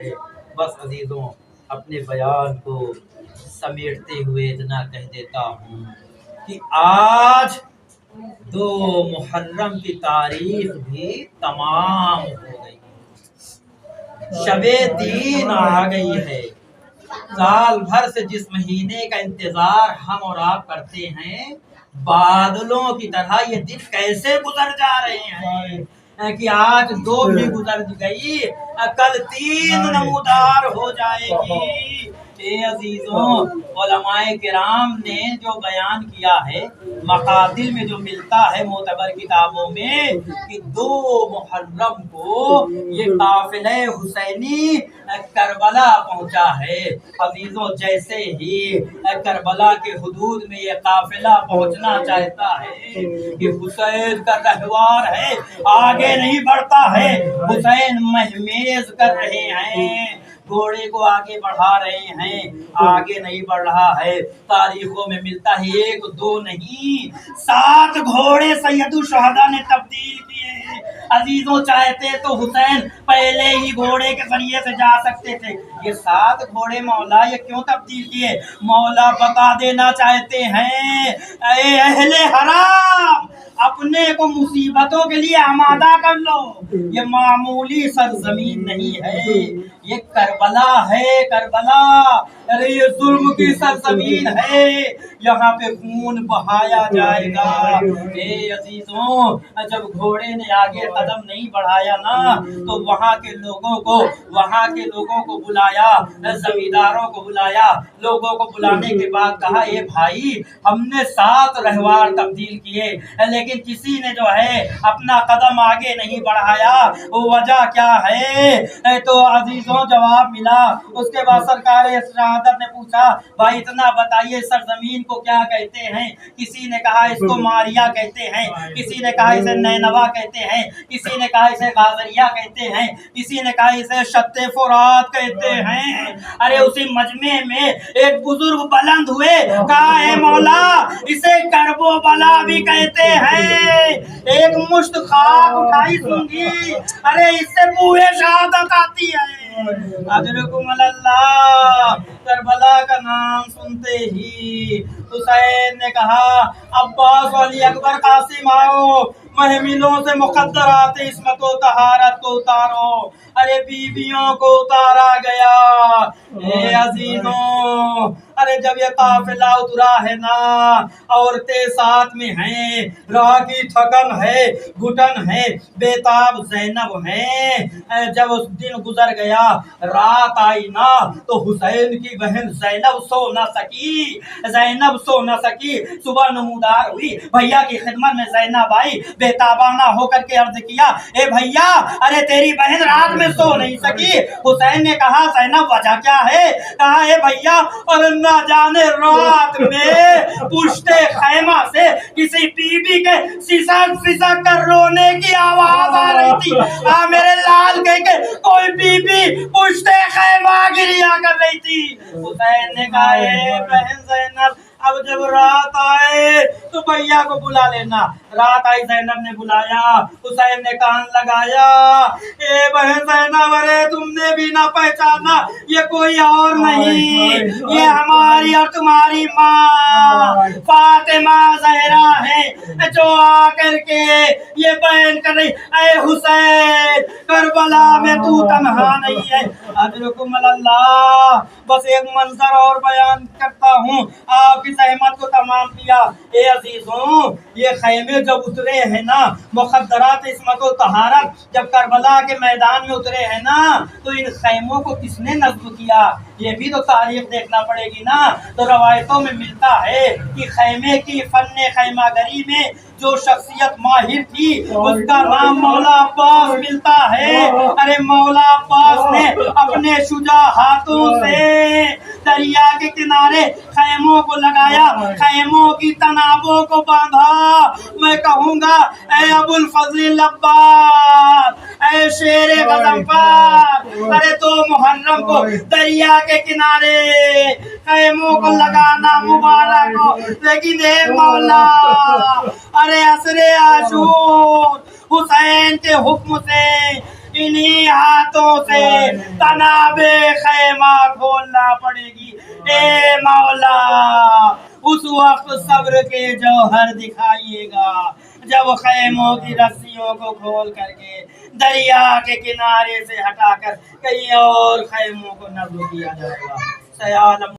بس عزیزوں اپنے بیان کو سمیٹتے ہوئے اتنا کہہ دیتا ہوں کہ آج 2 محرم کی تاریخ بھی تمام ہو گئی، شب دین آ گئی ہے۔ سال بھر سے جس مہینے کا انتظار ہم اور آپ کرتے ہیں، بادلوں کی طرح یہ دن کیسے گزر جا رہے ہیں کہ آج 2 بھی گزر گئی، کل 3 نمودار ہو جائے گی۔ اے عزیزوں، علماء کرام نے جو بیان کیا ہے، مقاتل میں جو ملتا ہے معتبر کتابوں میں کہ 2 محرم کو یہ قافلہ حسینی کربلا پہنچا ہے۔ عزیزوں، جیسے ہی کربلا کے حدود میں یہ قافلہ پہنچنا چاہتا ہے کہ حسین کا رہوار ہے، آگے نہیں بڑھتا ہے، حسین مہمیز کر رہے ہیں، گھوڑے کو آگے بڑھا رہے ہیں، آگے نہیں بڑھ رہا ہے۔ تاریخوں میں ملتا ہے 1 2 نہیں، 7 گھوڑے سید الشہداء نے تبدیل کیے ہیں۔ عزیزوں، چاہتے تو حسین پہلے ہی گھوڑے کے ذریعے سے جا سکتے تھے، یہ 7 گھوڑے مولا یہ کیوں تبدیل کیے؟ مولا بتا دینا چاہتے ہیں، اے اہل حرام، اپنے کو مصیبتوں کے لیے آمادہ کر لو، یہ معمولی سرزمین نہیں ہے، یہ کربلا ہے، کربلا، ارے یہ ظلم کی سرزمین ہے، یہاں پہ خون بہایا جائے گا۔ اے عزیزوں، جب گھوڑے نے آگے قدم نہیں بڑھایا نا تو وہاں کے لوگوں کو بلایا، زمینداروں کو بلایا، لوگوں کو بلانے کے بعد کہا، اے بھائی، ہم نے 7 رہوار تبدیل کیے لیکن کسی نے جو ہے اپنا قدم آگے نہیں بڑھایا، وجہ کیا ہے؟ تو عزیزوں جواب ملا۔ اس کے بعد سرکار شہادت نے پوچھا، بھائی اتنا بتائیے سرزمین کو کیا کہتے ہیں؟ کسی نے کہا اس کو ماریا کہتے ہیں، کسی نے کہا اسے نینوا کہتے ہیں، کسی نے کہا اسے غازریہ کہتے ہیں، کسی نے کہا اسے شط فرات کہتے ہیں۔ ارے اسی مجمع میں ایک بزرگ بلند ہوئے، کہا، اے مولا، اسے کرب و بلا بھی کہتے ہیں۔ ایک مشت خاک اٹھائی سنگی، ارے اس سے بوئے شہادت آتی ہے۔ اجرکم اللہ، کربلا کا نام سنتے ہی حسین نے کہا، عباس و علی اکبر قاسم آؤ، محملوں سے مقدرات عصمت و طہارت کو اتارو۔ ارے بیویوں کو اتارا گیا۔ اے عزیزوں، ارے جب یہ قافلہ اترا ہے نا، عورتیں ساتھ میں ہیں، راہ کی تھکن ہے، گھٹن ہے، بیتاب زینب ہیں۔ جب اس دن گزر گیا، رات آئی نا تو حسین کی بہن زینب سو نہ سکی، صبح نمودار ہوئی، بھیا کی خدمت میں زینب آئی، بیتابانہ ہو کر کے عرض کیا، اے بھیا، ارے تیری بہن رات میں سو نہیں سکی۔ حسین نے کہا، زینب وجہ کیا ہے؟ کہا، اے بھیا، اور نہ جانے رات میں پشت خیمہ سے کسی بی بی کے سسک کر رونے کی آواز آ رہی تھی۔ میرے لال کہہ کے کوئی بی بی پشت خیمہ گریا کر رہی تھی۔ حسین نے کہا، اے بہن زینب، اب جب رات آئے تو بھیا کو بلا لینا۔ رات آئی، زینب نے بلایا، حسین نے کان لگایا، اے بہن زینب، ارے تم نے بھی نہ پہچانا، یہ کوئی اور نہیں، یہ ہماری اور تمہاری ماں فاطمہ زہرا ہے، جو آ کر کے یہ بیان کر رہی، اے حسین، کربلا میں تو تنہا نہیں ہے۔ اجرکم اللہ، بس ایک منظر اور بیان کرتا ہوں، آپ کی زحمت کو تمام کیا۔ اے عزیزوں، یہ خیمے جب اترے ہیں نا، مقدرات عصمت و طہارت جب کربلا کے میدان میں اترے ہیں نا، تو ان خیموں کو کس نے نصب کیا، یہ بھی تو تاریخ دیکھنا پڑے گی نا۔ تو روایتوں میں ملتا ہے کہ خیمے کی فن خیمہ گری میں جو شخصیت ماہر تھی، اس کا نام مولا عباس ملتا ہے۔ ارے مولا عباس نے اپنے شجاع ہاتھوں سے دریا کے کنارے خیموں کو لگایا، خیموں کی تنابوں کو باندھا۔ میں کہوں گا، اے ابو الفضل عباس، اے شیر غضنفر، ارے 2 محرم کو دریا کے کنارے خیموں کو لگانا مبارک ہو، لیکن اے مولا، ارے عصر عاشور حسین کے حکم سے انہی ہاتھوں سے تناب خیمہ کھولنا پڑے گی۔ اے مولا اس وقت صبر کے جوہر دکھائیے گا جب خیموں کی رسیوں کو کھول کر کے دریا کے کنارے سے ہٹا کر کہیں اور خیموں کو نصب کیا جائے گا۔ سیال